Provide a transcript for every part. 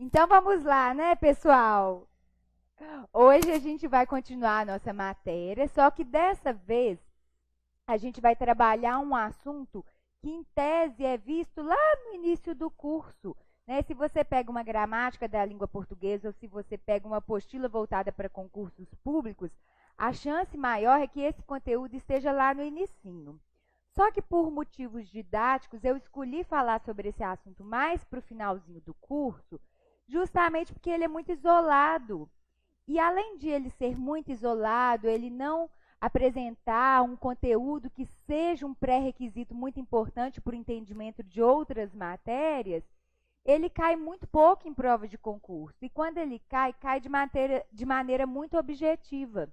Então vamos lá, né, pessoal? Hoje a gente vai continuar a nossa matéria, só que dessa vez a gente vai trabalhar um assunto que, em tese, é visto lá no início do curso, né? Se você pega uma gramática da língua portuguesa ou se você pega uma apostila voltada para concursos públicos, a chance maior é que esse conteúdo esteja lá no inicinho. Só que por motivos didáticos eu escolhi falar sobre esse assunto mais para o finalzinho do curso, justamente porque ele é muito isolado. E além de ele ser muito isolado, ele não apresentar um conteúdo que seja um pré-requisito muito importante para o entendimento de outras matérias, ele cai muito pouco em prova de concurso. E quando ele cai, cai de maneira muito objetiva.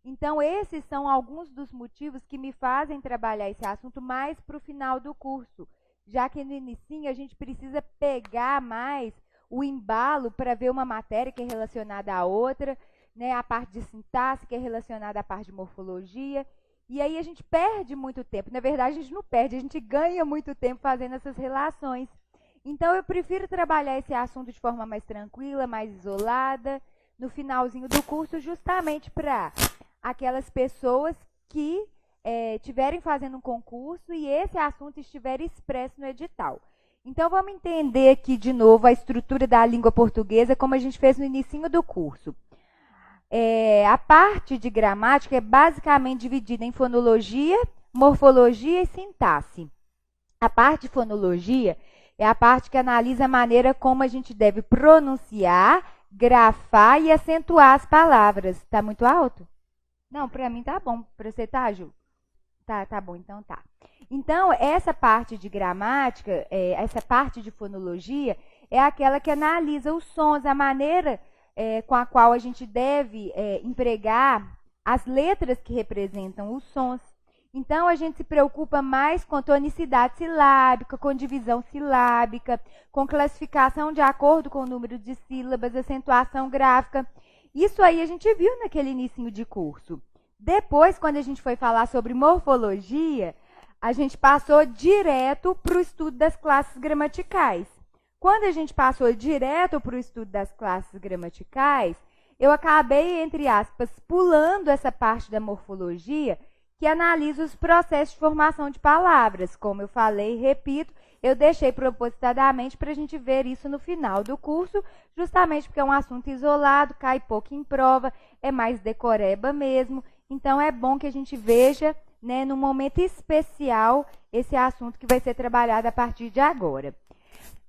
Então, esses são alguns dos motivos que me fazem trabalhar esse assunto mais para o final do curso, já que no inicinho a gente precisa pegar mais o embalo para ver uma matéria que é relacionada à outra, né, a parte de sintaxe que é relacionada à parte de morfologia, e aí a gente perde muito tempo. Na verdade, a gente não perde, a gente ganha muito tempo fazendo essas relações. Então, eu prefiro trabalhar esse assunto de forma mais tranquila, mais isolada, no finalzinho do curso, justamente para aquelas pessoas que estiverem fazendo um concurso e esse assunto estiver expresso no edital. Então, vamos entender aqui de novo a estrutura da língua portuguesa, como a gente fez no inicinho do curso. A parte de gramática é basicamente dividida em fonologia, morfologia e sintaxe. A parte de fonologia é a parte que analisa a maneira como a gente deve pronunciar, grafar e acentuar as palavras. Está muito alto? Não, para mim tá bom. Para você tá, Ju? Tá bom, então tá. Então, essa parte de gramática, essa parte de fonologia, é aquela que analisa os sons, a maneira com a qual a gente deve empregar as letras que representam os sons. Então, a gente se preocupa mais com tonicidade silábica, com divisão silábica, com classificação de acordo com o número de sílabas, acentuação gráfica. Isso aí a gente viu naquele inicinho de curso. Depois, quando a gente foi falar sobre morfologia, a gente passou direto para o estudo das classes gramaticais. Quando a gente passou direto para o estudo das classes gramaticais, eu acabei, entre aspas, pulando essa parte da morfologia que analisa os processos de formação de palavras. Como eu falei e repito, eu deixei propositadamente para a gente ver isso no final do curso, justamente porque é um assunto isolado, cai pouco em prova, é mais decoreba mesmo. Então, é bom que a gente veja, né, num momento especial, esse assunto que vai ser trabalhado a partir de agora.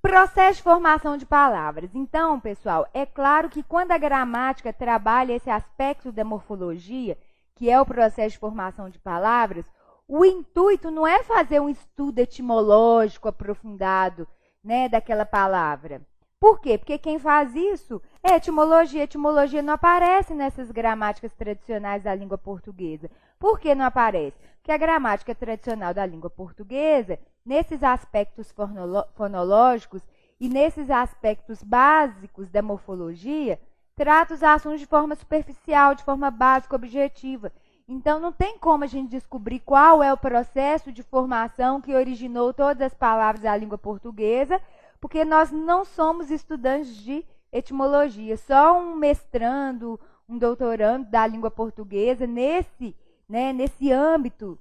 Processo de formação de palavras. Então, pessoal, é claro que quando a gramática trabalha esse aspecto da morfologia, que é o processo de formação de palavras, o intuito não é fazer um estudo etimológico aprofundado, né, daquela palavra. Por quê? Porque quem faz isso é etimologia. Etimologia não aparece nessas gramáticas tradicionais da língua portuguesa. Por que não aparece? Porque a gramática tradicional da língua portuguesa, nesses aspectos fonológicos e nesses aspectos básicos da morfologia, trata os assuntos de forma superficial, de forma básica, objetiva. Então, não tem como a gente descobrir qual é o processo de formação que originou todas as palavras da língua portuguesa, porque nós não somos estudantes de etimologia. Só um mestrando, um doutorando da língua portuguesa, nesse âmbito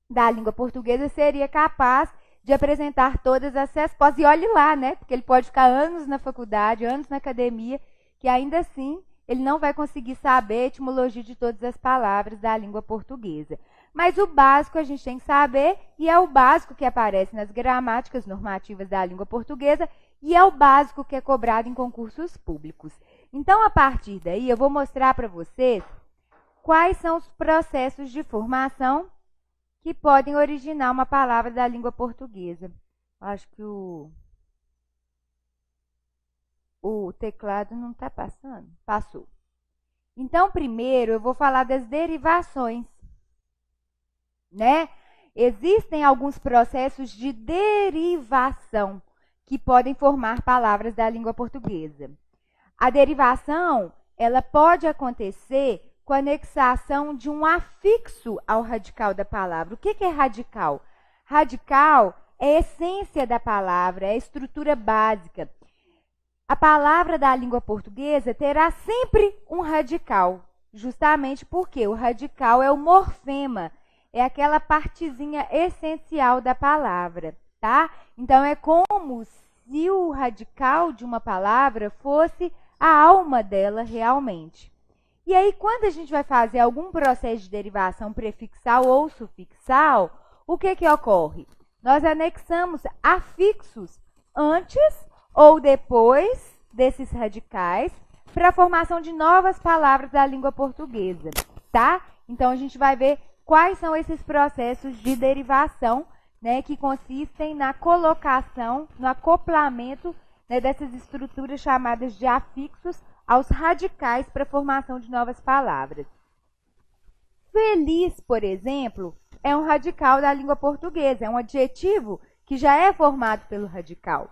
da língua portuguesa, seria capaz de apresentar todas as respostas. E olhe lá, né? Porque ele pode ficar anos na faculdade, anos na academia, que ainda assim ele não vai conseguir saber a etimologia de todas as palavras da língua portuguesa. Mas o básico a gente tem que saber, e é o básico que aparece nas gramáticas normativas da língua portuguesa, e é o básico que é cobrado em concursos públicos. Então, a partir daí, eu vou mostrar para vocês quais são os processos de formação que podem originar uma palavra da língua portuguesa. Acho que o teclado não está passando. Passou. Então, primeiro, eu vou falar das derivações, né? Existem alguns processos de derivação que podem formar palavras da língua portuguesa. A derivação, ela pode acontecer com a anexação de um afixo ao radical da palavra. O que é radical? Radical é a essência da palavra, é a estrutura básica. a palavra da língua portuguesa terá sempre um radical, justamente porque o radical é o morfema, é aquela partezinha essencial da palavra, tá? Então, é como se o radical de uma palavra fosse a alma dela realmente. E aí, quando a gente vai fazer algum processo de derivação prefixal ou sufixal, o que ocorre? Nós anexamos afixos antes ou depois desses radicais para a formação de novas palavras da língua portuguesa, tá? Então, a gente vai ver quais são esses processos de derivação, né, que consistem na colocação, no acoplamento, né, dessas estruturas chamadas de afixos aos radicais para a formação de novas palavras. Feliz, por exemplo, é um radical da língua portuguesa, é um adjetivo que já é formado pelo radical.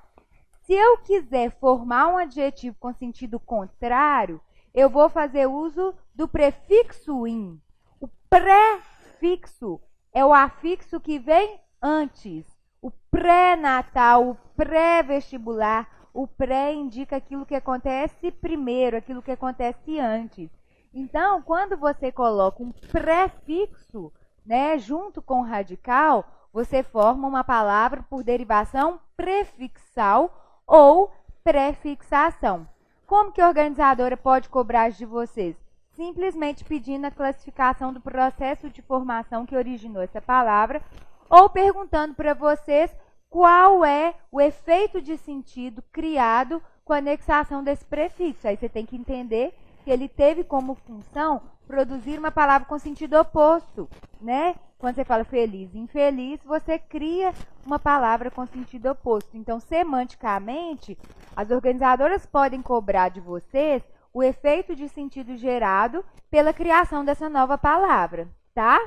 Se eu quiser formar um adjetivo com sentido contrário, eu vou fazer uso do prefixo in. O prefixo é o afixo que vem antes. O pré-natal, o pré-vestibular, o pré indica aquilo que acontece primeiro, aquilo que acontece antes. Então, quando você coloca um prefixo, né, junto com o radical, você forma uma palavra por derivação prefixal ou prefixação. Como que a organizadora pode cobrar de vocês? Simplesmente pedindo a classificação do processo de formação que originou essa palavra ou perguntando para vocês qual é o efeito de sentido criado com a anexação desse prefixo. Aí você tem que entender que ele teve como função produzir uma palavra com sentido oposto, né? Quando você fala feliz e infeliz, você cria uma palavra com sentido oposto. Então, semanticamente, as organizadoras podem cobrar de vocês o efeito de sentido gerado pela criação dessa nova palavra, tá?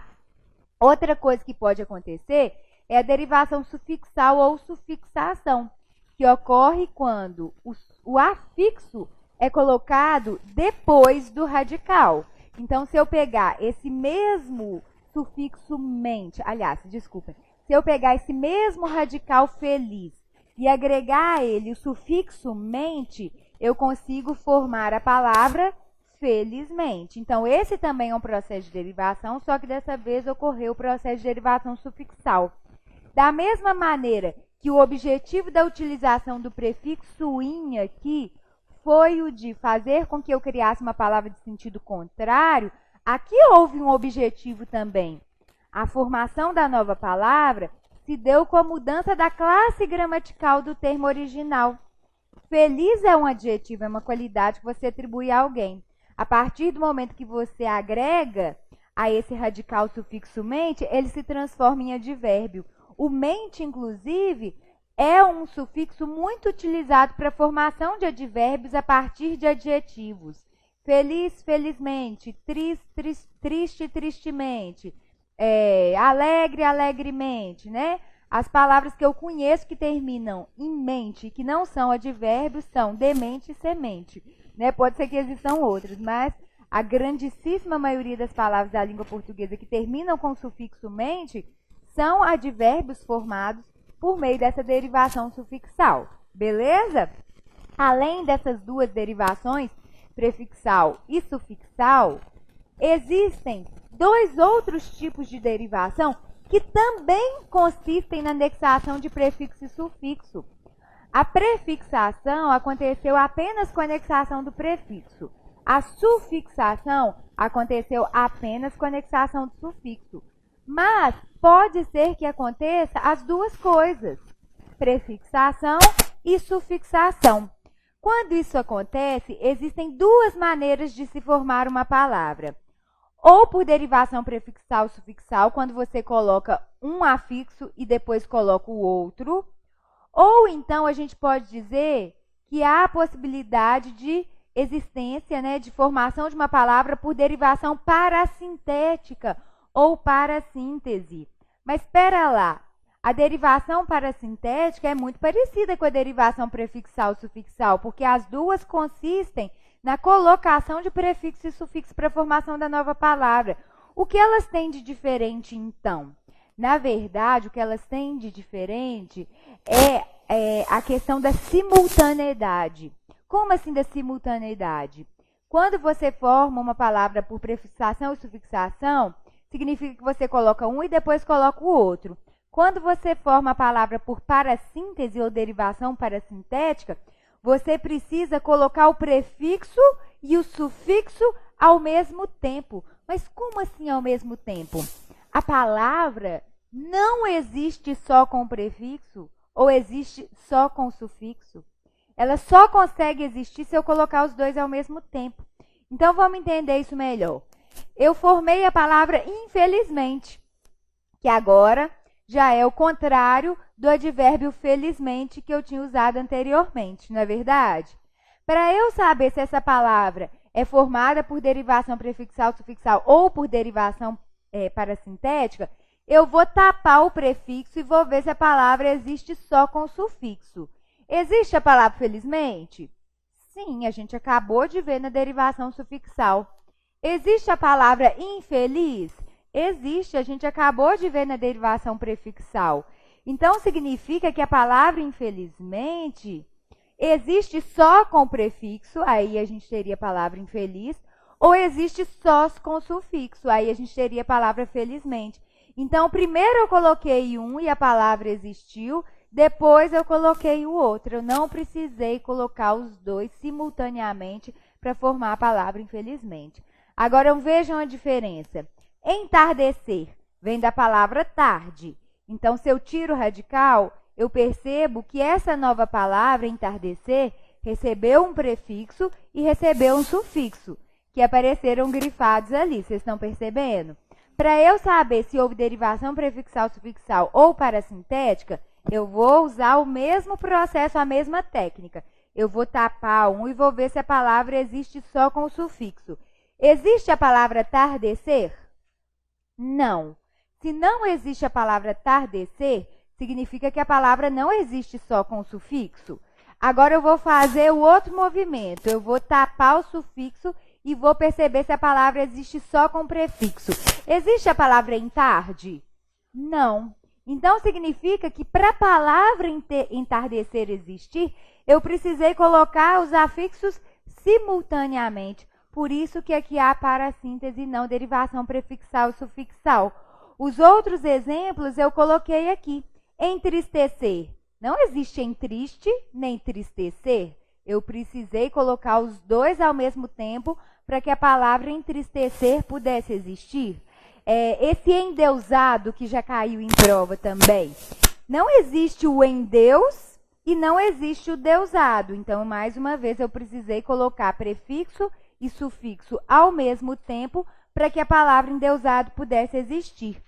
Outra coisa que pode acontecer é a derivação sufixal ou sufixação, que ocorre quando o afixo é colocado depois do radical. Então, se eu pegar esse mesmo sufixo mente, se eu pegar esse mesmo radical feliz e agregar a ele o sufixo mente, eu consigo formar a palavra felizmente. Então, esse também é um processo de derivação, só que dessa vez ocorreu o processo de derivação sufixal. Da mesma maneira que o objetivo da utilização do prefixo in aqui foi o de fazer com que eu criasse uma palavra de sentido contrário, aqui houve um objetivo também. A formação da nova palavra se deu com a mudança da classe gramatical do termo original. Feliz é um adjetivo, é uma qualidade que você atribui a alguém. A partir do momento que você agrega a esse radical sufixo mente, ele se transforma em advérbio. O mente, inclusive, é um sufixo muito utilizado para a formação de advérbios a partir de adjetivos. Feliz, felizmente, triste, tristemente, alegre, alegremente, né? As palavras que eu conheço que terminam em mente, que não são advérbios, são demente e semente, né? Pode ser que existam outros, mas a grandíssima maioria das palavras da língua portuguesa que terminam com o sufixo mente são advérbios formados por meio dessa derivação sufixal, beleza? Além dessas duas derivações, prefixal e sufixal, existem dois outros tipos de derivação que também consistem na anexação de prefixo e sufixo. A prefixação aconteceu apenas com a anexação do prefixo. A sufixação aconteceu apenas com a anexação do sufixo. Mas pode ser que aconteça as duas coisas, prefixação e sufixação. Quando isso acontece, existem duas maneiras de se formar uma palavra. Ou por derivação prefixal ou sufixal, quando você coloca um afixo e depois coloca o outro. Ou então a gente pode dizer que há a possibilidade de existência, né, de formação de uma palavra por derivação parasintética ou parassíntese. Mas espera lá, a derivação parasintética é muito parecida com a derivação prefixal e sufixal, porque as duas consistem na colocação de prefixo e sufixo para a formação da nova palavra. O que elas têm de diferente, então? Na verdade, o que elas têm de diferente é a questão da simultaneidade. Como assim da simultaneidade? Quando você forma uma palavra por prefixação e sufixação, significa que você coloca um e depois coloca o outro. Quando você forma a palavra por parassíntese ou derivação parasintética, você precisa colocar o prefixo e o sufixo ao mesmo tempo. Mas como assim ao mesmo tempo? A palavra não existe só com o prefixo ou existe só com o sufixo. Ela só consegue existir se eu colocar os dois ao mesmo tempo. Então, vamos entender isso melhor. Eu formei a palavra infelizmente, que agora já é o contrário do advérbio felizmente que eu tinha usado anteriormente, não é verdade? Para eu saber se essa palavra é formada por derivação prefixal, sufixal ou por derivação parasintética, eu vou tapar o prefixo e vou ver se a palavra existe só com o sufixo. Existe a palavra felizmente? Sim, a gente acabou de ver na derivação sufixal. Existe a palavra infeliz? Existe, a gente acabou de ver na derivação prefixal. Então, significa que a palavra infelizmente existe só com o prefixo, aí a gente teria a palavra infeliz, ou existe só com o sufixo, aí a gente teria a palavra felizmente. Então, primeiro eu coloquei um e a palavra existiu, depois eu coloquei o outro. Eu não precisei colocar os dois simultaneamente para formar a palavra infelizmente. Agora, vejam a diferença. Entardecer vem da palavra tarde. Então, se eu tiro o radical, eu percebo que essa nova palavra, entardecer, recebeu um prefixo e recebeu um sufixo, que apareceram grifados ali. Vocês estão percebendo? Para eu saber se houve derivação prefixal, sufixal ou parasintética, eu vou usar o mesmo processo, a mesma técnica. Eu vou tapar um e vou ver se a palavra existe só com o sufixo. Existe a palavra tardecer? Não. Se não existe a palavra tardecer, significa que a palavra não existe só com o sufixo. Agora eu vou fazer o outro movimento. Eu vou tapar o sufixo e vou perceber se a palavra existe só com o prefixo. Existe a palavra entarde? Não. Então, significa que para a palavra entardecer existir, eu precisei colocar os afixos simultaneamente. Por isso que aqui há parassíntese e não derivação prefixal e sufixal. Os outros exemplos eu coloquei aqui. Entristecer. Não existe entriste nem tristecer. Eu precisei colocar os dois ao mesmo tempo para que a palavra entristecer pudesse existir. Esse endeusado que já caiu em prova também. Não existe o endeus e não existe o deusado. Então, mais uma vez, eu precisei colocar prefixo e sufixo ao mesmo tempo para que a palavra endeusado pudesse existir.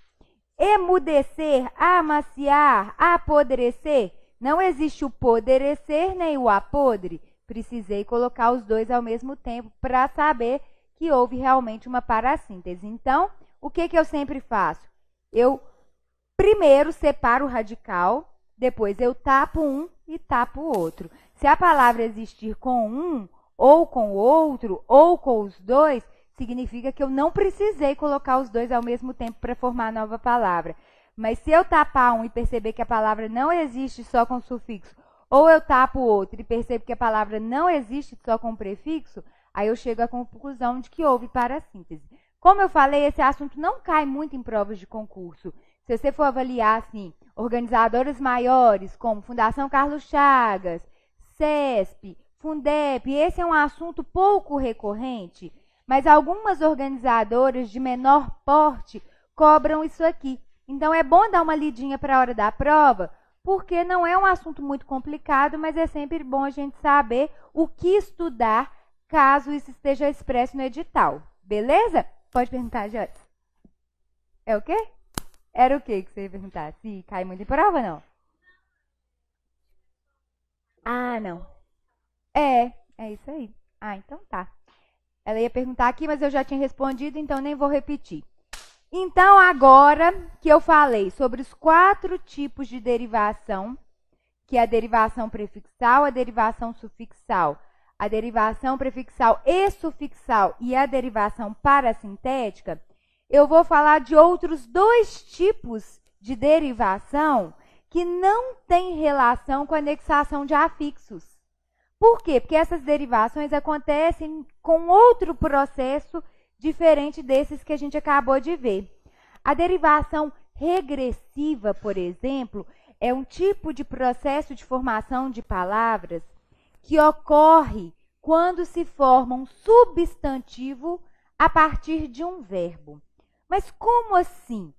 Emudecer, amaciar, apodrecer. Não existe o poderecer nem o apodre. Precisei colocar os dois ao mesmo tempo para saber que houve realmente uma parassíntese. Então, o que eu sempre faço? Eu primeiro separo o radical, depois eu tapo um e tapo o outro. Se a palavra existir com um, ou com o outro, ou com os dois, significa que eu não precisei colocar os dois ao mesmo tempo para formar a nova palavra. Mas se eu tapar um e perceber que a palavra não existe só com sufixo, ou eu tapo o outro e percebo que a palavra não existe só com prefixo, aí eu chego à conclusão de que houve parassíntese. Como eu falei, esse assunto não cai muito em provas de concurso. Se você for avaliar assim, organizadoras maiores, como Fundação Carlos Chagas, CESP, Fundep, esse é um assunto pouco recorrente, mas algumas organizadoras de menor porte cobram isso aqui. Então, é bom dar uma lidinha para a hora da prova, porque não é um assunto muito complicado, mas é sempre bom a gente saber o que estudar caso isso esteja expresso no edital. Beleza? Pode perguntar, Joyce. É o quê? Era o quê que você ia perguntar? Se cai muito em prova, não? Ah, não. É isso aí. Ah, então tá. Ela ia perguntar aqui, mas eu já tinha respondido, então nem vou repetir. Então, agora que eu falei sobre os 4 tipos de derivação, que é a derivação prefixal, a derivação sufixal, a derivação prefixal e sufixal e a derivação parasintética, eu vou falar de outros 2 tipos de derivação que não têm relação com a anexação de afixos. Por quê? Porque essas derivações acontecem com outro processo diferente desses que a gente acabou de ver. A derivação regressiva, por exemplo, é um tipo de processo de formação de palavras que ocorre quando se forma um substantivo a partir de um verbo. Mas como assim?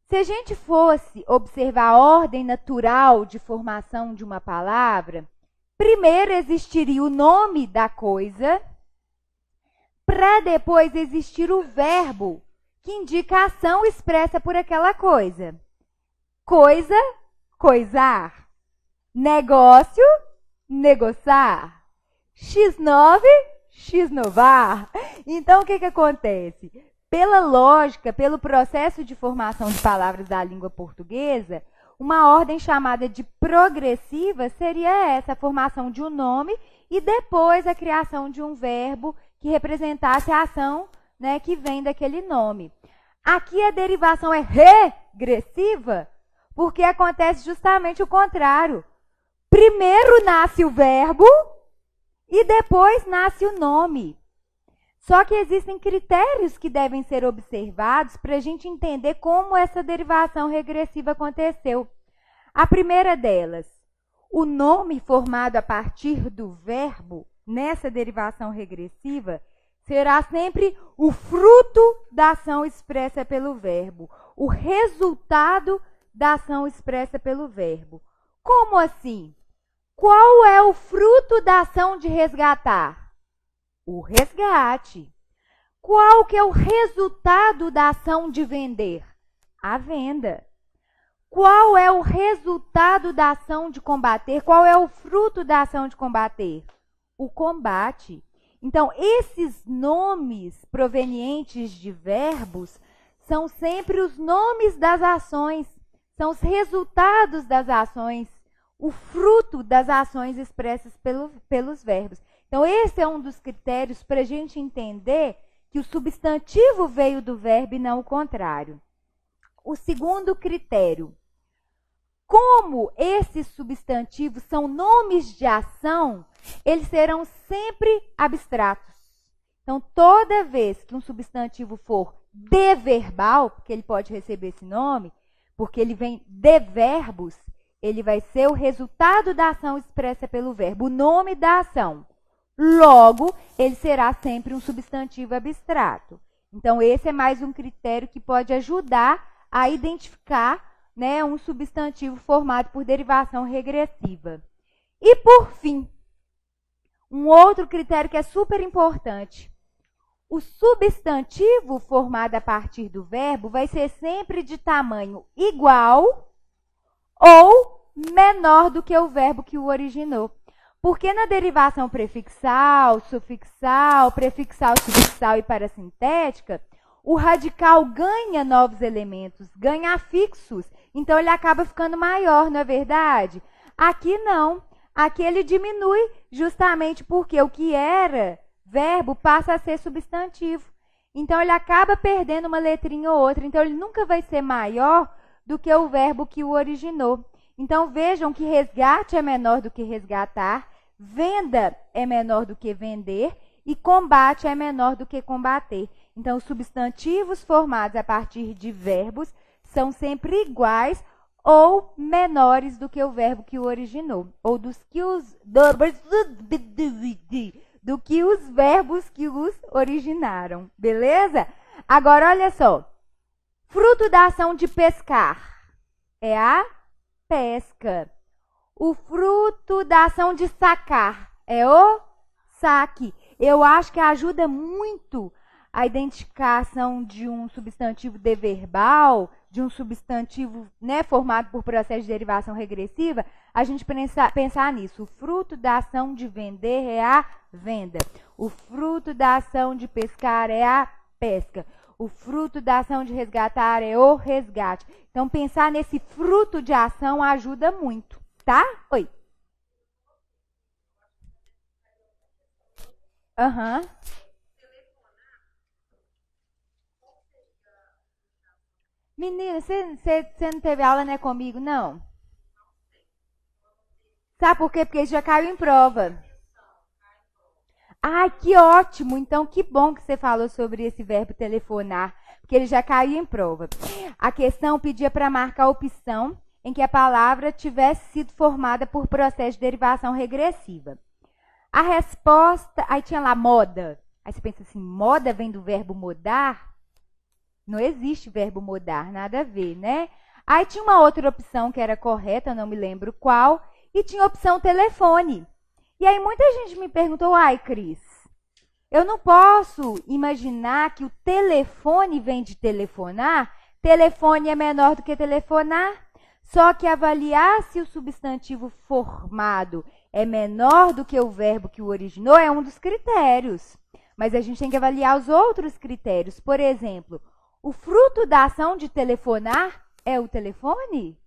Se a gente fosse observar a ordem natural de formação de uma palavra, primeiro existiria o nome da coisa, para depois existir o verbo, que indica a ação expressa por aquela coisa. Coisa, coisar. Negócio, negociar. X9, xnovar. Então, o que acontece? Pela lógica, pelo processo de formação de palavras da língua portuguesa, uma ordem chamada de progressiva seria essa, a formação de um nome e depois a criação de um verbo que representasse a ação, né, que vem daquele nome. Aqui a derivação é regressiva, porque acontece justamente o contrário. Primeiro nasce o verbo e depois nasce o nome. Só que existem critérios que devem ser observados para a gente entender como essa derivação regressiva aconteceu. A primeira delas, o nome formado a partir do verbo, nessa derivação regressiva, será sempre o fruto da ação expressa pelo verbo, o resultado da ação expressa pelo verbo. Como assim? Qual é o fruto da ação de resgatar? O resgate. Qual que é o resultado da ação de vender? A venda. Qual é o resultado da ação de combater? Qual é o fruto da ação de combater? O combate. Então, esses nomes provenientes de verbos são sempre os nomes das ações, são os resultados das ações, o fruto das ações expressas pelos verbos. Então, esse é um dos critérios para a gente entender que o substantivo veio do verbo e não o contrário. O segundo critério, como esses substantivos são nomes de ação, eles serão sempre abstratos. Então, toda vez que um substantivo for deverbal, porque ele pode receber esse nome, porque ele vem de verbos, ele vai ser o resultado da ação expressa pelo verbo, o nome da ação. Logo, ele será sempre um substantivo abstrato. Então, esse é mais um critério que pode ajudar a identificar, né, um substantivo formado por derivação regressiva. E, por fim, um outro critério que é super importante. O substantivo formado a partir do verbo vai ser sempre de tamanho igual ou menor do que o verbo que o originou. Porque na derivação prefixal, sufixal, prefixal, sufixal e parasintética, o radical ganha novos elementos, ganha afixos. Então, ele acaba ficando maior, não é verdade? Aqui não. Aqui ele diminui justamente porque o que era verbo passa a ser substantivo. Então, ele acaba perdendo uma letrinha ou outra. Então, ele nunca vai ser maior do que o verbo que o originou. Então, vejam que resgate é menor do que resgatar, venda é menor do que vender e combate é menor do que combater. Então, os substantivos formados a partir de verbos são sempre iguais ou menores do que o verbo que o originou, ou do que os verbos que os originaram, beleza? Agora, olha só. Fruto da ação de pescar é a pesca. O fruto da ação de sacar é o saque. Eu acho que ajuda muito a identificação de um substantivo deverbal, de um substantivo, né, formado por processo de derivação regressiva, a gente pensar nisso. O fruto da ação de vender é a venda. O fruto da ação de pescar é a pesca. O fruto da ação de resgatar é o resgate. Então, pensar nesse fruto de ação ajuda muito, tá? Oi. Aham. Menina, você não teve aula, né, comigo, não? Sabe por quê? Porque ele já caiu em prova. Ai, que ótimo! Então, que bom que você falou sobre esse verbo telefonar, porque ele já caiu em prova. A questão pedia para marcar a opção em que a palavra tivesse sido formada por processo de derivação regressiva. A resposta, aí tinha lá moda. Aí você pensa assim, moda vem do verbo modar? Não existe verbo modar, nada a ver, né? Aí tinha uma outra opção que era correta, eu não me lembro qual, e tinha a opção telefone. E aí muita gente me perguntou, ai, Cris, eu não posso imaginar que o telefone vem de telefonar, telefone é menor do que telefonar, só que avaliar se o substantivo formado é menor do que o verbo que o originou é um dos critérios. Mas a gente tem que avaliar os outros critérios. Por exemplo, o fruto da ação de telefonar é o telefone?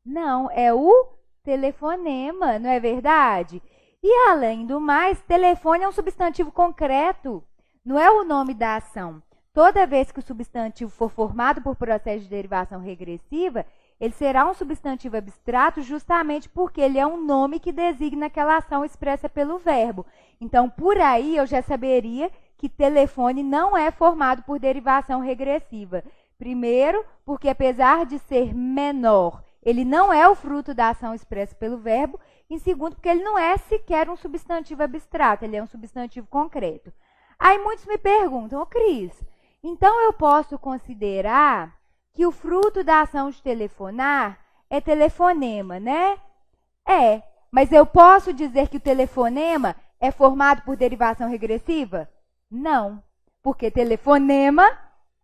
Não, é o telefonema, não é verdade? E, além do mais, telefone é um substantivo concreto, não é o nome da ação. Toda vez que o substantivo for formado por processo de derivação regressiva, ele será um substantivo abstrato justamente porque ele é um nome que designa aquela ação expressa pelo verbo. Então, por aí, eu já saberia que telefone não é formado por derivação regressiva. Primeiro, porque apesar de ser menor, ele não é o fruto da ação expressa pelo verbo. Em segundo, porque ele não é sequer um substantivo abstrato, ele é um substantivo concreto. Aí muitos me perguntam, Cris, então eu posso considerar que o fruto da ação de telefonar é telefonema, né? É, mas eu posso dizer que o telefonema é formado por derivação regressiva? Não, porque telefonema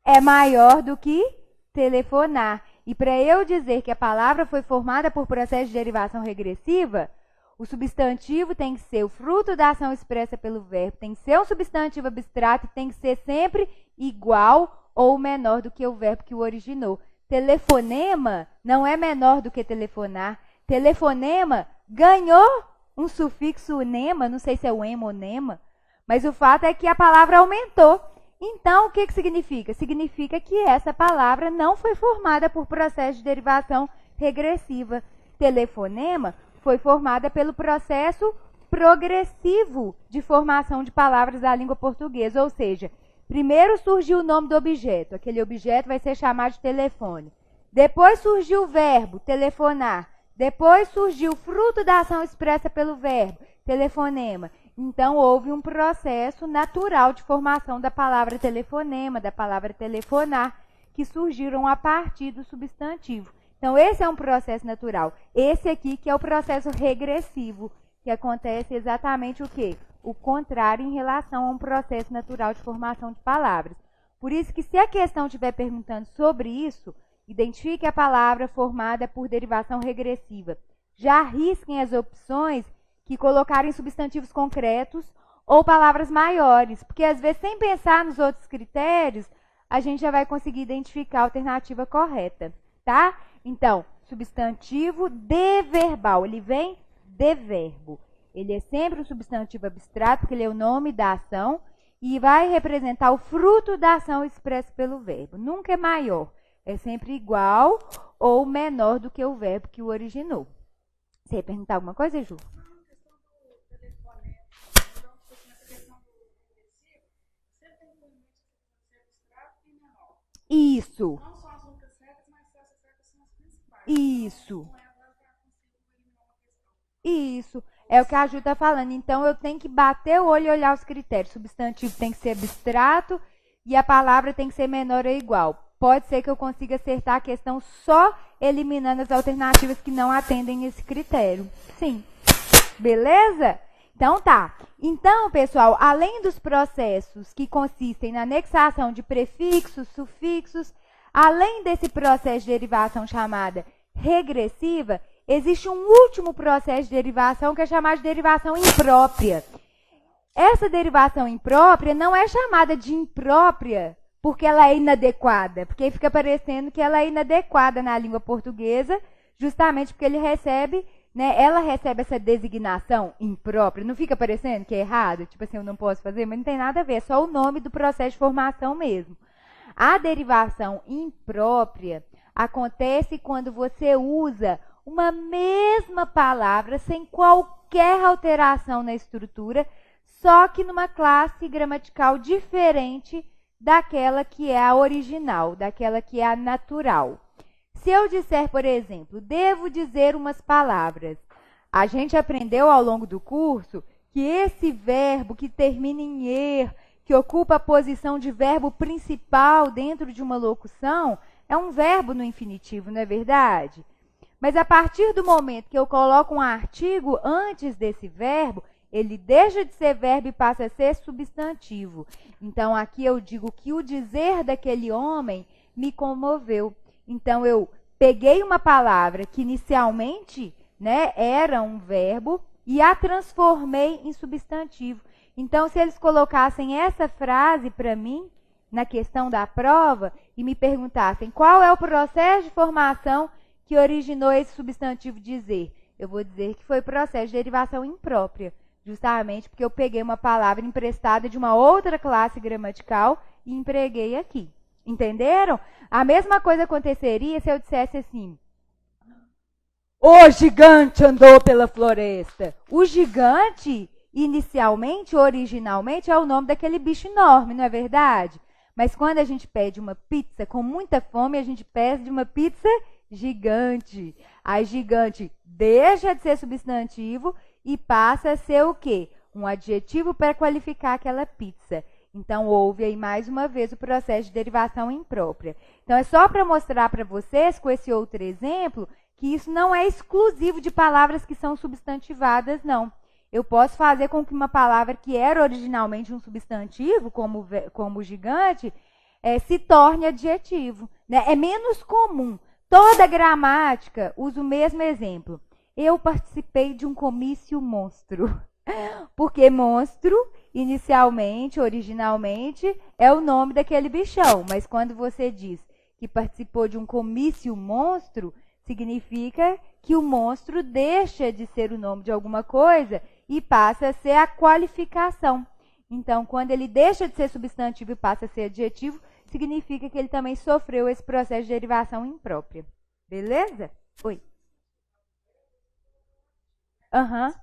é maior do que telefonar. E para eu dizer que a palavra foi formada por processo de derivação regressiva, o substantivo tem que ser o fruto da ação expressa pelo verbo, tem que ser um substantivo abstrato e tem que ser sempre igual ou menor do que o verbo que o originou. Telefonema não é menor do que telefonar. Telefonema ganhou um sufixo nema, não sei se é o ema ou nema, mas o fato é que a palavra aumentou. Então, o que significa? Significa que essa palavra não foi formada por processo de derivação regressiva. Telefonema foi formada pelo processo progressivo de formação de palavras da língua portuguesa, ou seja, primeiro surgiu o nome do objeto, aquele objeto vai ser chamado de telefone. Depois surgiu o verbo, telefonar. Depois surgiu o fruto da ação expressa pelo verbo, telefonema. Então, houve um processo natural de formação da palavra telefonema, da palavra telefonar, que surgiram a partir do substantivo. Então, esse é um processo natural. Esse aqui que é o processo regressivo, que acontece exatamente o quê? O contrário em relação a um processo natural de formação de palavras. Por isso que, se a questão estiver perguntando sobre isso, identifique a palavra formada por derivação regressiva. Já risquem as opções que colocarem substantivos concretos ou palavras maiores, porque às vezes, sem pensar nos outros critérios, a gente já vai conseguir identificar a alternativa correta, tá? Então, substantivo deverbal, ele vem de verbo. Ele é sempre um substantivo abstrato, porque ele é o nome da ação e vai representar o fruto da ação expresso pelo verbo. Nunca é maior, é sempre igual ou menor do que o verbo que o originou. Você ia perguntar alguma coisa, Ju? Isso. Não só as únicas regras, mas essas regras são as principais. Isso. Isso. É o que a Ju está falando. Então, eu tenho que bater o olho e olhar os critérios. O substantivo tem que ser abstrato e a palavra tem que ser menor ou igual. Pode ser que eu consiga acertar a questão só eliminando as alternativas que não atendem esse critério. Sim. Beleza? Então, tá. Então, pessoal, além dos processos que consistem na anexação de prefixos, sufixos, além desse processo de derivação chamada regressiva, existe um último processo de derivação que é chamado de derivação imprópria. Essa derivação imprópria não é chamada de imprópria porque ela é inadequada, porque fica parecendo que ela é inadequada na língua portuguesa, justamente porque ele recebe... ela recebe essa designação imprópria, não fica parecendo que é errado? Tipo assim, eu não posso fazer, mas não tem nada a ver, é só o nome do processo de formação mesmo. A derivação imprópria acontece quando você usa uma mesma palavra sem qualquer alteração na estrutura, só que numa classe gramatical diferente daquela que é a original, daquela que é a natural. Se eu disser, por exemplo, devo dizer umas palavras, a gente aprendeu ao longo do curso que esse verbo que termina em er, que ocupa a posição de verbo principal dentro de uma locução, é um verbo no infinitivo, não é verdade? Mas a partir do momento que eu coloco um artigo antes desse verbo, ele deixa de ser verbo e passa a ser substantivo. Então, aqui eu digo que o dizer daquele homem me comoveu. Então, eu peguei uma palavra que inicialmente, né, era um verbo e a transformei em substantivo. Então, se eles colocassem essa frase para mim, na questão da prova, e me perguntassem qual é o processo de formação que originou esse substantivo dizer, eu vou dizer que foi processo de derivação imprópria, justamente porque eu peguei uma palavra emprestada de uma outra classe gramatical e empreguei aqui. Entenderam? A mesma coisa aconteceria se eu dissesse assim: o gigante andou pela floresta. O gigante, inicialmente, originalmente, é o nome daquele bicho enorme, não é verdade? Mas quando a gente pede uma pizza com muita fome, a gente pede uma pizza gigante. A gigante deixa de ser substantivo e passa a ser o quê? Um adjetivo para qualificar aquela pizza. Então, houve aí mais uma vez o processo de derivação imprópria. Então, é só para mostrar para vocês, com esse outro exemplo, que isso não é exclusivo de palavras que são substantivadas, não. Eu posso fazer com que uma palavra que era originalmente um substantivo, como gigante, se torne adjetivo, né? É menos comum. Toda gramática usa o mesmo exemplo. Eu participei de um comício monstro. Porque monstro, inicialmente, originalmente, é o nome daquele bichão. Mas quando você diz que participou de um comício monstro, significa que o monstro deixa de ser o nome de alguma coisa e passa a ser a qualificação. Então, quando ele deixa de ser substantivo e passa a ser adjetivo, significa que ele também sofreu esse processo de derivação imprópria. Beleza? Oi. Aham.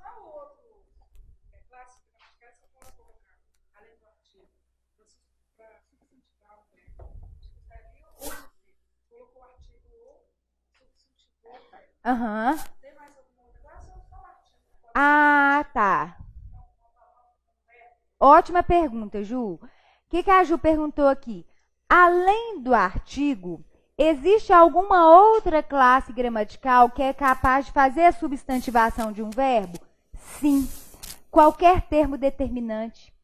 Aham. Ah, tá. Ótima pergunta, Ju. O que a Ju perguntou aqui? Além do artigo, existe alguma outra classe gramatical que é capaz de fazer a substantivação de um verbo? Sim. Qualquer termo determinante.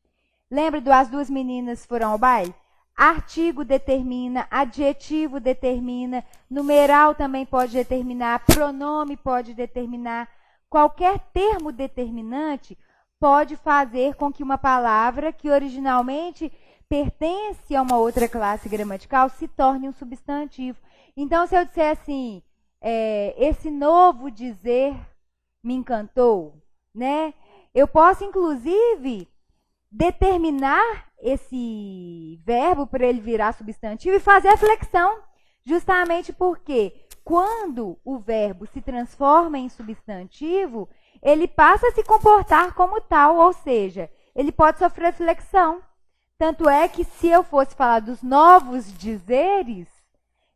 Lembra do as duas meninas foram ao baile? Artigo determina, adjetivo determina, numeral também pode determinar, pronome pode determinar. Qualquer termo determinante pode fazer com que uma palavra que originalmente pertence a uma outra classe gramatical se torne um substantivo. Então, se eu disser assim, esse novo dizer me encantou, né? Eu posso, inclusive, determinar esse verbo para ele virar substantivo e fazer a flexão, justamente porque quando o verbo se transforma em substantivo, ele passa a se comportar como tal, ou seja, ele pode sofrer flexão. Tanto é que se eu fosse falar dos novos dizeres,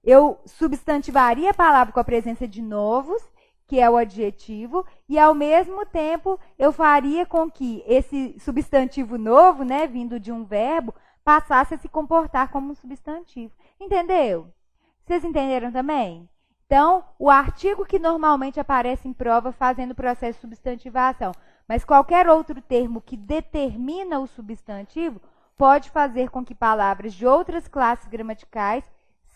eu substantivaria a palavra com a presença de novos, que é o adjetivo, e ao mesmo tempo eu faria com que esse substantivo novo, né, vindo de um verbo, passasse a se comportar como um substantivo. Entendeu? Vocês entenderam também? Então, o artigo que normalmente aparece em prova fazendo o processo de substantivação, mas qualquer outro termo que determina o substantivo pode fazer com que palavras de outras classes gramaticais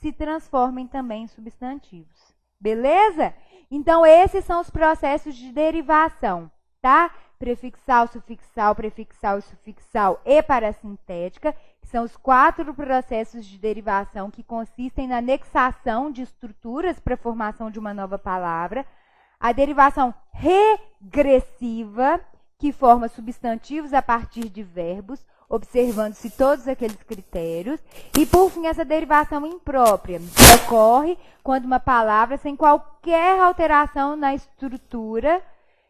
se transformem também em substantivos. Beleza? Então, esses são os processos de derivação, tá? Prefixal, sufixal, prefixal e sufixal e parassintética, que são os 4 processos de derivação que consistem na anexação de estruturas para a formação de uma nova palavra. A derivação regressiva, que forma substantivos a partir de verbos. observando-se todos aqueles critérios. E, por fim, essa derivação imprópria, que ocorre quando uma palavra, sem qualquer alteração na estrutura,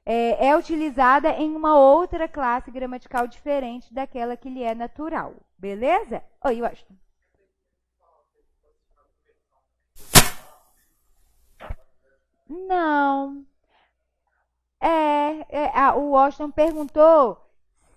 é utilizada em uma outra classe gramatical diferente daquela que lhe é natural. Beleza? Oi, Washington. Não. O Washington perguntou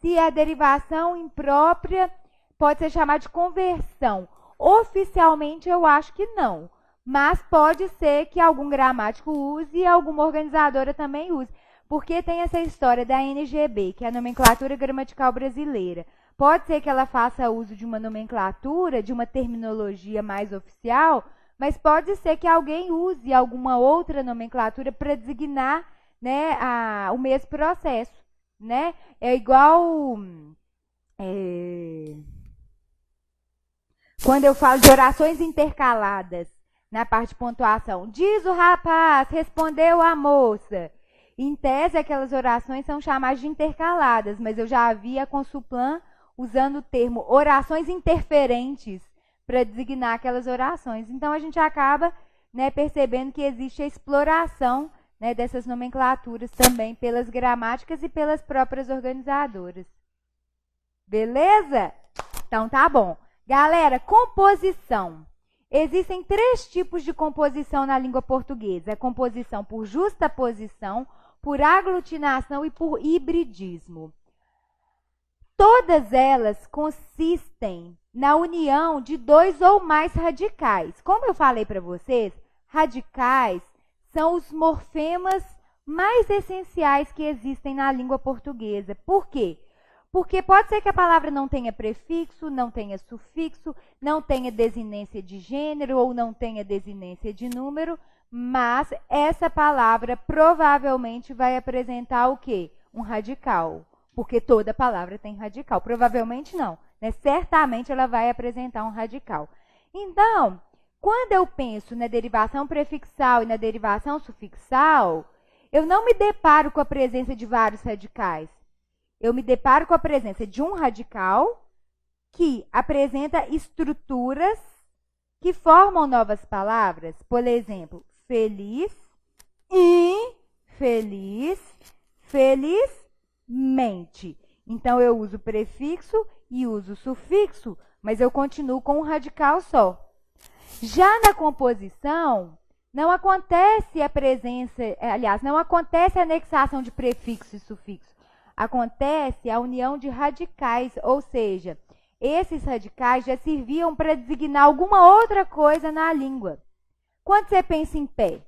se a derivação imprópria pode ser chamada de conversão. Oficialmente, eu acho que não. Mas pode ser que algum gramático use e alguma organizadora também use. Porque tem essa história da NGB, que é a nomenclatura gramatical brasileira. Pode ser que ela faça uso de uma nomenclatura, de uma terminologia mais oficial, mas pode ser que alguém use alguma outra nomenclatura para designar, né, o mesmo processo. Né? É igual quando eu falo de orações intercaladas na parte de pontuação. Diz o rapaz, respondeu a moça. Em tese, aquelas orações são chamadas de intercaladas, mas eu já vi a Consulplan usando o termo orações interferentes para designar aquelas orações. Então, a gente acaba, né, percebendo que existe a exploração, né, dessas nomenclaturas também pelas gramáticas e pelas próprias organizadoras. Beleza? Então, tá bom. Galera, composição. Existem 3 tipos de composição na língua portuguesa. A composição por justaposição, por aglutinação e por hibridismo. Todas elas consistem na união de 2 ou mais radicais. Como eu falei para vocês, radicais são os morfemas mais essenciais que existem na língua portuguesa. Por quê? Porque pode ser que a palavra não tenha prefixo, não tenha sufixo, não tenha desinência de gênero ou não tenha desinência de número, mas essa palavra provavelmente vai apresentar o quê? Um radical. Porque toda palavra tem radical. Provavelmente não, né? Certamente ela vai apresentar um radical. Então, quando eu penso na derivação prefixal e na derivação sufixal, eu não me deparo com a presença de vários radicais. Eu me deparo com a presença de um radical que apresenta estruturas que formam novas palavras. Por exemplo, feliz, infeliz, felizmente. Então, eu uso prefixo e uso sufixo, mas eu continuo com um radical só. Já na composição, não acontece a presença, não acontece a anexação de prefixo e sufixo. Acontece a união de radicais, ou seja, esses radicais já serviam para designar alguma outra coisa na língua. Quando você pensa em pé,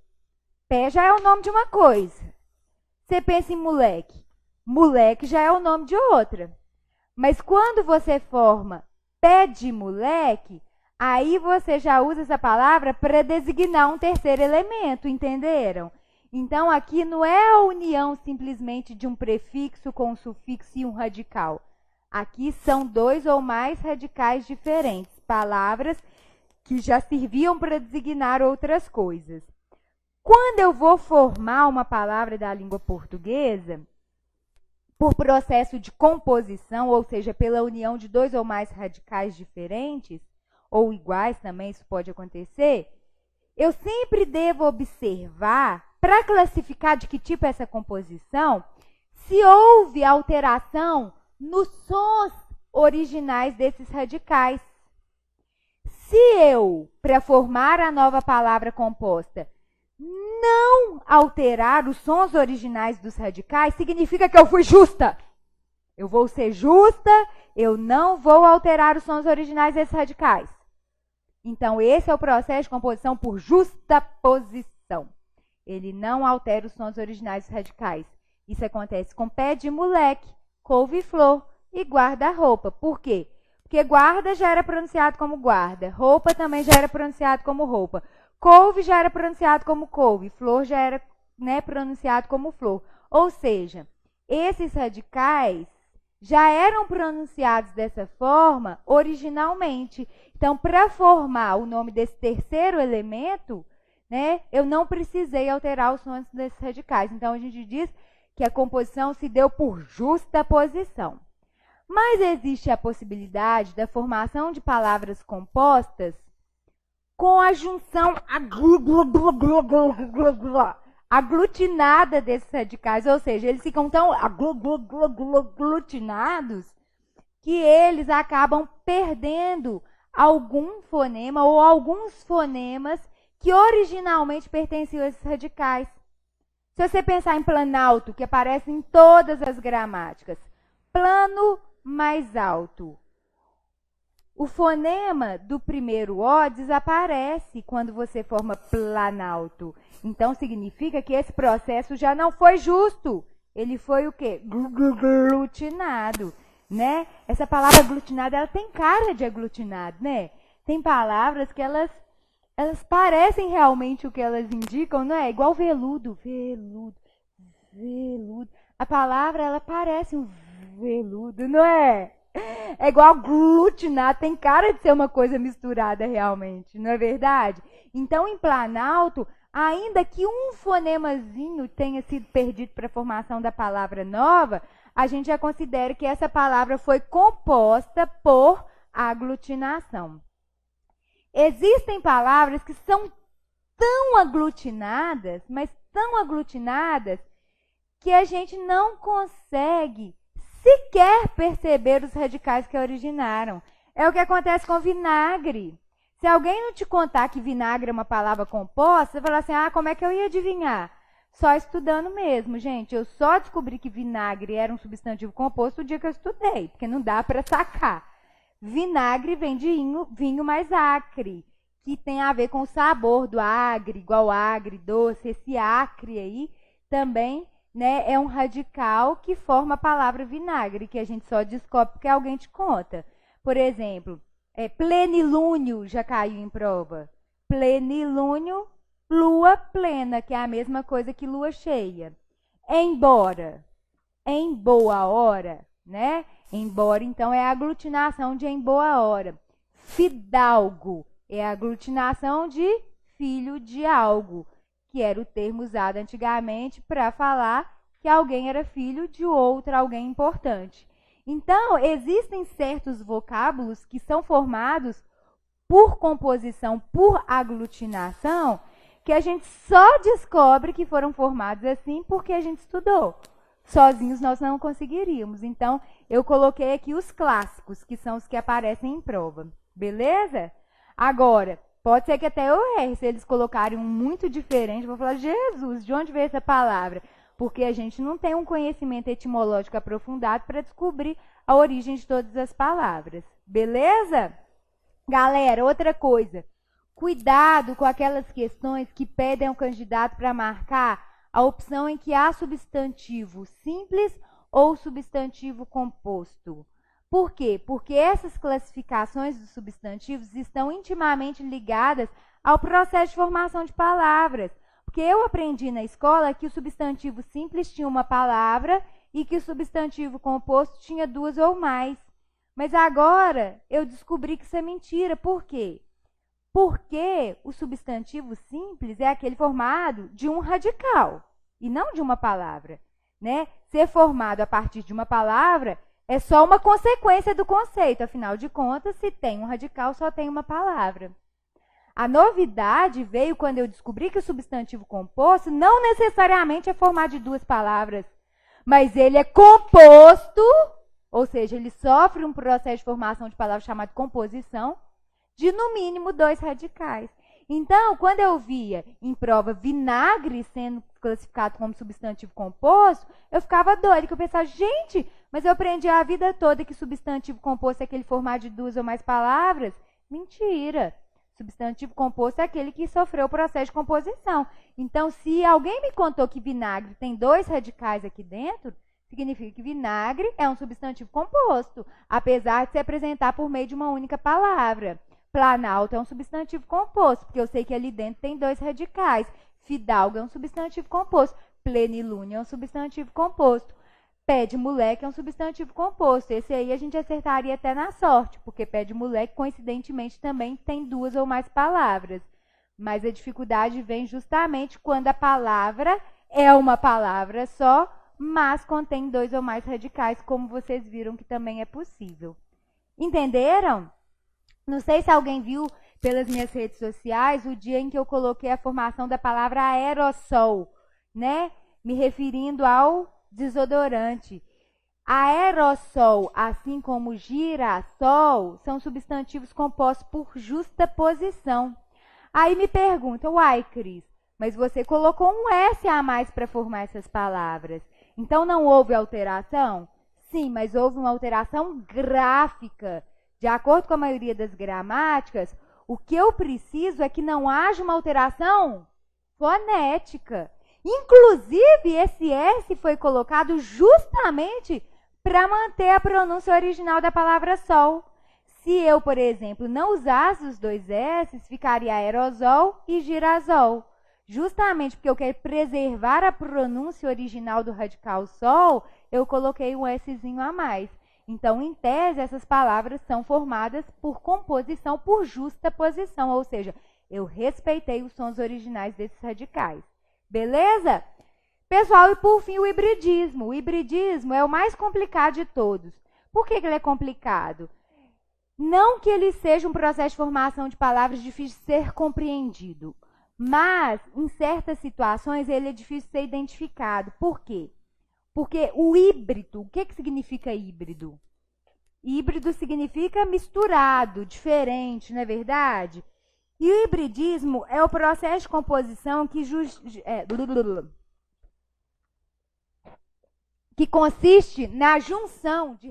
pé já é o nome de uma coisa. Você pensa em moleque, moleque já é o nome de outra. Mas quando você forma pé de moleque, aí você já usa essa palavra para designar um terceiro elemento, entenderam? Então, aqui não é a união simplesmente de um prefixo com um sufixo e um radical. Aqui são 2 ou mais radicais diferentes, palavras que já serviam para designar outras coisas. Quando eu vou formar uma palavra da língua portuguesa, por processo de composição, ou seja, pela união de 2 ou mais radicais diferentes, ou iguais também, isso pode acontecer, eu sempre devo observar, para classificar de que tipo é essa composição, se houve alteração nos sons originais desses radicais. Se eu, para formar a nova palavra composta, não alterar os sons originais dos radicais, significa que eu fui justa. Eu vou ser justa, eu não vou alterar os sons originais desses radicais. Então, esse é o processo de composição por justaposição. Ele não altera os sons originais dos radicais. Isso acontece com pé de moleque, couve-flor e guarda-roupa. Por quê? Porque guarda já era pronunciado como guarda, roupa também já era pronunciado como roupa. Couve já era pronunciado como couve, flor já era, né, pronunciado como flor. Ou seja, esses radicais já eram pronunciados dessa forma originalmente. Então, para formar o nome desse terceiro elemento, né, eu não precisei alterar os sons desses radicais. Então, a gente diz que a composição se deu por justaposição. Mas existe a possibilidade da formação de palavras compostas com a junção aglutinada desses radicais, ou seja, eles ficam tão aglutinados que eles acabam perdendo algum fonema ou alguns fonemas que originalmente pertenciam a esses radicais. Se você pensar em planalto, que aparece em todas as gramáticas, plano mais alto. O fonema do primeiro O desaparece quando você forma planalto. Então, significa que esse processo já não foi justo. Ele foi o quê? Aglutinado, né? Essa palavra aglutinado, ela tem cara de aglutinado, né? Tem palavras que elas parecem realmente o que elas indicam, não é? Igual veludo, veludo, veludo. A palavra, ela parece um veludo, não é? É igual aglutinado, tem cara de ser uma coisa misturada realmente, não é verdade? Então, em planalto, ainda que um fonemazinho tenha sido perdido para a formação da palavra nova, a gente já considera que essa palavra foi composta por aglutinação. Existem palavras que são tão aglutinadas, mas tão aglutinadas, que a gente não consegue sequer perceber os radicais que originaram. É o que acontece com vinagre. Se alguém não te contar que vinagre é uma palavra composta, você fala assim, como é que eu ia adivinhar? Só estudando mesmo, gente. Eu só descobri que vinagre era um substantivo composto o dia que eu estudei, porque não dá para sacar. Vinagre vem de vinho mais acre, que tem a ver com o sabor do agre, igual agre, doce. Esse acre aí também, né, é um radical que forma a palavra vinagre, que a gente só descobre porque alguém te conta. Por exemplo, plenilúnio já caiu em prova. Plenilúnio, lua plena, que é a mesma coisa que lua cheia. Embora, em boa hora, né? Embora, então, é a aglutinação de em boa hora. Fidalgo é a aglutinação de filho de algo, que era o termo usado antigamente para falar que alguém era filho de outro alguém importante. Então, existem certos vocábulos que são formados por composição, por aglutinação, que a gente só descobre que foram formados assim porque a gente estudou. Sozinhos nós não conseguiríamos. Então, eu coloquei aqui os clássicos, que são os que aparecem em prova. Beleza? Agora, pode ser que até eu erre. Se eles colocarem um muito diferente, eu vou falar, Jesus, de onde veio essa palavra? Porque a gente não tem um conhecimento etimológico aprofundado para descobrir a origem de todas as palavras. Beleza? Galera, outra coisa. Cuidado com aquelas questões que pedem ao candidato para marcar a opção em que há substantivo simples ou substantivo composto. Por quê? Porque essas classificações dos substantivos estão intimamente ligadas ao processo de formação de palavras. Porque eu aprendi na escola que o substantivo simples tinha uma palavra e que o substantivo composto tinha duas ou mais. Mas agora eu descobri que isso é mentira. Por quê? Porque o substantivo simples é aquele formado de um radical e não de uma palavra, né? Ser formado a partir de uma palavra é só uma consequência do conceito. Afinal de contas, se tem um radical, só tem uma palavra. A novidade veio quando eu descobri que o substantivo composto não necessariamente é formado de duas palavras, mas ele é composto, ou seja, ele sofre um processo de formação de palavras chamado composição, de no mínimo dois radicais. Então, quando eu via em prova vinagre sendo classificado como substantivo composto, eu ficava doida, que eu pensava, gente, mas eu aprendi a vida toda que substantivo composto é aquele formado de duas ou mais palavras. Mentira! Substantivo composto é aquele que sofreu o processo de composição. Então, se alguém me contou que vinagre tem dois radicais aqui dentro, significa que vinagre é um substantivo composto, apesar de se apresentar por meio de uma única palavra. Planalto é um substantivo composto, porque eu sei que ali dentro tem dois radicais. Fidalgo é um substantivo composto. Plenilúnio é um substantivo composto. Pé de moleque é um substantivo composto. Esse aí a gente acertaria até na sorte, porque pé de moleque, coincidentemente, também tem duas ou mais palavras. Mas a dificuldade vem justamente quando a palavra é uma palavra só, mas contém 2 ou mais radicais, como vocês viram que também é possível. Entenderam? Não sei se alguém viu pelas minhas redes sociais o dia em que eu coloquei a formação da palavra aerossol, né? Me referindo ao desodorante. Aerossol, assim como girassol, são substantivos compostos por justaposição. Aí me perguntam, uai, Cris, mas você colocou um S a mais para formar essas palavras. Então não houve alteração? Sim, mas houve uma alteração gráfica. De acordo com a maioria das gramáticas, o que eu preciso é que não haja uma alteração fonética. Inclusive, esse S foi colocado justamente para manter a pronúncia original da palavra sol. Se eu, por exemplo, não usasse os 2 S, ficaria aerosol e girasol. Justamente porque eu quero preservar a pronúncia original do radical sol, eu coloquei um Szinho a mais. Então, em tese, essas palavras são formadas por composição, por justaposição, ou seja, eu respeitei os sons originais desses radicais. Beleza? Pessoal, e por fim, o hibridismo. O hibridismo é o mais complicado de todos. Por que ele é complicado? Não que ele seja um processo de formação de palavras difícil de ser compreendido, mas, em certas situações, ele é difícil de ser identificado. Por quê? Porque o híbrido, o que significa híbrido? Híbrido significa misturado, diferente, não é verdade? E o hibridismo é o processo de composição que consiste na junção de